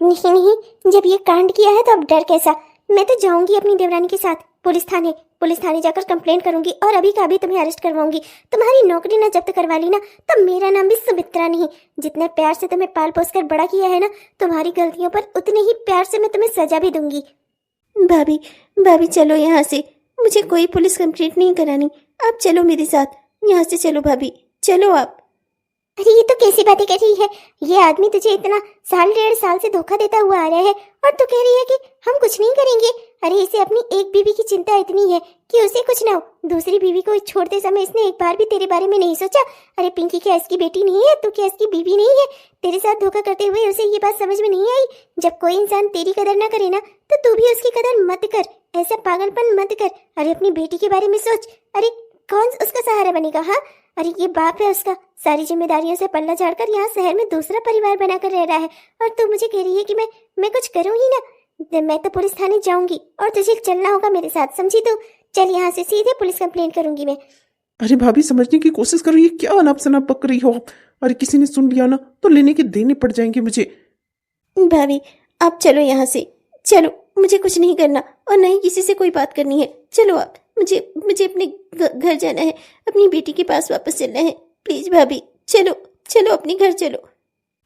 नहीं नहीं, जब ये कांड किया है तो अब डर कैसा। मैं तो जाऊंगी अपनी देवरानी के साथ पुलिस थाने जाकर कंप्लेंट करूंगी और अभी का अभी तुम्हें अरेस्ट करवाऊंगी। तुम्हारी नौकरी ना जब्त करवा ली ना तो मेरा नाम भी सुमित्रा नहीं। जितने प्यार से तुम्हें पाल पोस कर बड़ा किया है ना, तुम्हारी गलतियों पर उतने ही प्यार से मैं तुम्हें सजा भी दूंगी। भाभी चलो यहाँ से, मुझे कोई पुलिस कंप्लेंट नहीं करानी। आप चलो मेरे साथ, यहाँ से चलो भाभी, चलो आप। अरे ये तो कैसी बातें कर रही है। ये आदमी तुझे इतना 1.5 साल से धोखा देता हुआ आ रहा है और तू कह रही है कि हम कुछ नहीं करेंगे। अरे इसे अपनी एक बीवी की चिंता इतनी है कि उसे कुछ ना हो, दूसरी बीवी को छोड़ते समय इसने एक बार भी तेरे बारे में नहीं सोचा। अरे पिंकी क्या इसकी बेटी नहीं है? तू क्या इसकी बीवी नहीं है? तेरे साथ धोखा करते हुए उसे ये बात समझ में नहीं आई, जब कोई इंसान तेरी कदर ना करे ना तो तू भी उसकी कदर मत कर, ऐसा पागलपन मत कर। अरे अपनी बेटी के बारे में सोच। अरे कौन उसका सहारा बनेगा? हाँ, अरे ये बाप है उसका, सारी जिम्मेदारियों से पल्ला झाड़कर यहाँ शहर में दूसरा परिवार बनाकर रह रहा है और तू मुझे कह रही है कि मैं कुछ करूँ ही ना। मैं तो पुलिस थाने जाऊंगी और तुझे चलना होगा मेरे साथ, समझी तू? चल यहाँ से सीधे पुलिस कंप्लेंट करूंगी मैं। अरे भाभी समझने की कोशिश करो, ये क्या अनाप शनाप पक रही हो आप। अरे किसी ने सुन लिया ना तो लेने के देने पड़ जाएंगे मुझे। भाभी आप चलो यहाँ से, चलो, मुझे कुछ नहीं करना और ना ही किसी से कोई बात करनी है। चलो आप, मुझे अपने घर जाना है, अपनी बेटी के पास वापस चलना है। प्लीज भाभी चलो चलो, अपने घर चलो।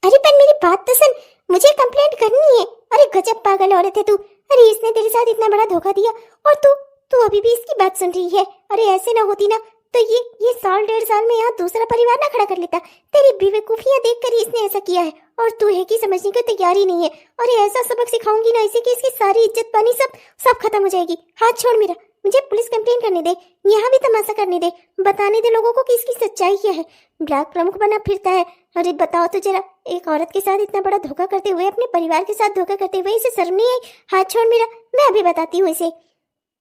अरे पर मेरी बात तो सुन, मुझे कंप्लेंट करनी है। अरे गजब पागल औरत है तू। अरे इसने तेरे साथ इतना बड़ा धोखा दिया और तू अभी भी इसकी बात सुन रही है। अरे ऐसे ना होती ना तो ये 1.5 साल में यहाँ दूसरा परिवार ना खड़ा कर लेता। तेरी बेवकूफियां देखकर ही इसने ऐसा किया है और तू है कि समझने की तैयारी नहीं है। और ऐसा सबक सिखाऊंगी ना इसे कि इसकी सारी इज्जत पानी सब खत्म हो जाएगी। हाथ छोड़ मेरा, मुझे पुलिस कंप्लेंट करने दे, यहाँ भी तमाशा करने दे, बताने दे लोगों को कि इसकी सच्चाई क्या है। ब्लॉक प्रमुख बना फिरता है। अरे बताओ तो जरा, एक औरत के साथ इतना बड़ा धोखा करते हुए, अपने परिवार के साथ धोखा करते हुए इसे शर्म नहीं आई? हाथ छोड़ मेरा, मैं अभी बताती हूँ इसे।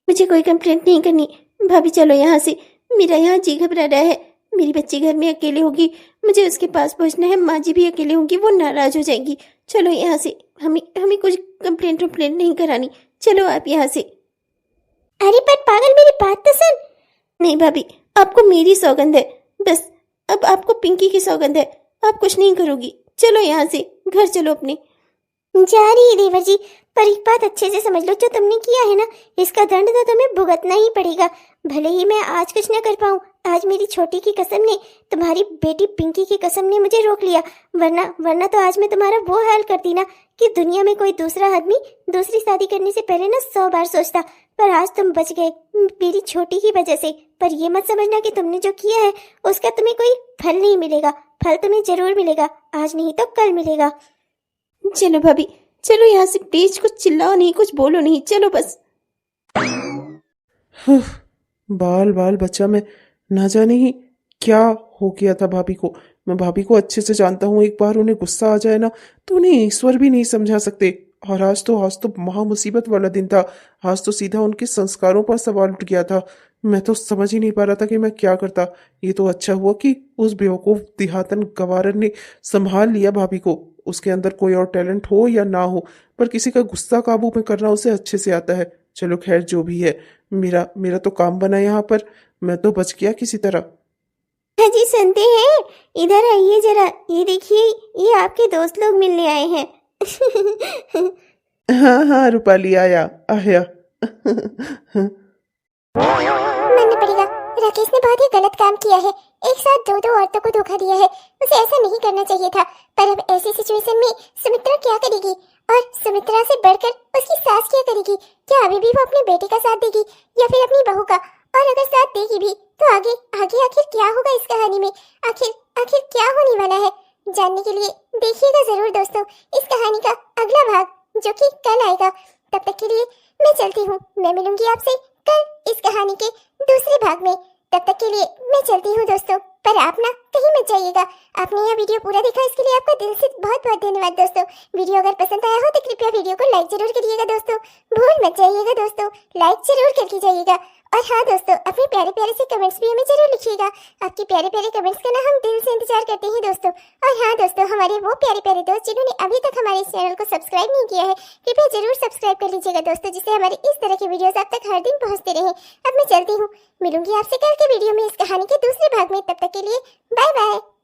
मुझे कोई कंप्लेंट नहीं करनी। भाभी चलो यहाँ से, मेरा यहाँ जी घबरा रहा है। मेरी बच्ची घर में अकेले होगी, मुझे उसके पास पहुँचना है। माँ जी भी अकेले होंगी, वो नाराज हो जाएंगी। चलो यहाँ से, हमें कुछ कंप्लेंट नहीं करानी। चलो आप यहाँ से। अरे पर पागल, मेरी बात तो सुन। नहीं भाभी, आपको मेरी सौगंध है, बस अब आपको पिंकी की सौगंध है, आप कुछ नहीं करोगी। चलो यहाँ से, घर चलो अपने। जा रही है देवर जी, पर एक बात अच्छे से समझ लो, जो तुमने किया है ना इसका दंड तो तुम्हें भुगतना ही पड़ेगा। भले ही मैं आज कुछ न कर पाऊँ, आज मेरी छोटी की कसम ने, तुम्हारी बेटी पिंकी की कसम ने मुझे रोक लिया, वरना तो आज मैं तुम्हारा वो हाल करती ना कि दुनिया में कोई दूसरा आदमी दूसरी शादी करने से पहले ना 100 बार सोचता। पर आज तुम बच गए मेरी छोटी की वजह से। पर ये मत समझना कि तुमने जो किया है उसका तुम्हें कोई फल नहीं मिलेगा, फल तुम्हें जरूर मिलेगा, आज नहीं तो कल मिलेगा। चलो भाभी चलो यहाँ से, प्लीज कुछ चिल्लाओ नहीं, कुछ बोलो नहीं, चलो बस। बाल बच्चा में ना जाने ही क्या हो गया था भाभी को। मैं भाभी को अच्छे से जानता हूँ, एक बार उन्हें गुस्सा आ जाए ना तो उन्हें ईश्वर भी नहीं समझा सकते। और आज तो महा मुसीबत वाला दिन था। आज तो सीधा उनके संस्कारों पर सवाल उठ गया था। मैं तो समझ ही नहीं पा रहा था कि मैं क्या करता। ये तो अच्छा हुआ कि उस बेवकूफ देहातन गवारन ने संभाल लिया भाभी को। उसके अंदर कोई और टैलेंट हो या ना हो, पर किसी का गुस्सा काबू में करना उसे अच्छे से आता है। चलो खैर जो भी है, मेरा मेरा तो काम बना यहाँ पर, मैं तो बच गया किसी तरह। हाँ जी, सुनते हैं, इधर आइए जरा, ये देखिए, ये आपके दोस्त लोग मिलने आए हैं। हाँ हाँ रूपाली, आया आया। मानना पड़ेगा, राकेश ने बहुत ही गलत काम किया है। एक साथ दो दो औरतों को धोखा दिया है। उसे ऐसा नहीं करना चाहिए था। पर अब ऐसी सिचुएशन में सुमित्रा क्या करेगी? और सुमित्रा से बढ़कर उसकी सास क्या करेगी? क्या अभी भी वो अपने बेटे का साथ देगी या फिर अपनी बहू का? और अगर साथ देगी भी तो आगे आगे आखिर क्या होगा इस कहानी में? आखिर आखिर क्या होने वाला है? जानने के लिए देखिएगा जरूर दोस्तों इस कहानी का अगला भाग, जो कि कल आएगा। तब तक के लिए मैं चलती हूँ। मैं मिलूंगी आपसे कल इस कहानी के दूसरे भाग में। तब तक के लिए मैं चलती हूँ दोस्तों, पर आप ना कहीं मत जाइएगा। आपने यह वीडियो पूरा देखा इसके लिए आपका दिल से बहुत बहुत धन्यवाद दोस्तों। वीडियो अगर पसंद आया हो तो कृपया वीडियो को लाइक जरूर करिएगा दोस्तों। भूल मत जाइएगा दोस्तों, लाइक जरूर करके जाइएगा। और हाँ दोस्तों, अपने प्यारे प्यारे से कमेंट्स भी हमें जरूर लिखिएगा। आपके प्यारे प्यारे कमेंट्स का ना हम दिल से इंतजार करते हैं दोस्तों। और हाँ दोस्तों, हमारे वो प्यारे प्यारे दोस्त जिन्होंने अभी तक हमारे इस चैनल को सब्सक्राइब नहीं किया है, कृपया जरूर सब्सक्राइब कर लीजिएगा दोस्तों, जिससे हमारे इस तरह के वीडियोस आप तक हर दिन पहुंचते रहे। अब मैं चलती हूँ, मिलूंगी आपसे कल के वीडियो में इस कहानी के दूसरे भाग में। तब तक के लिए बाय बाय।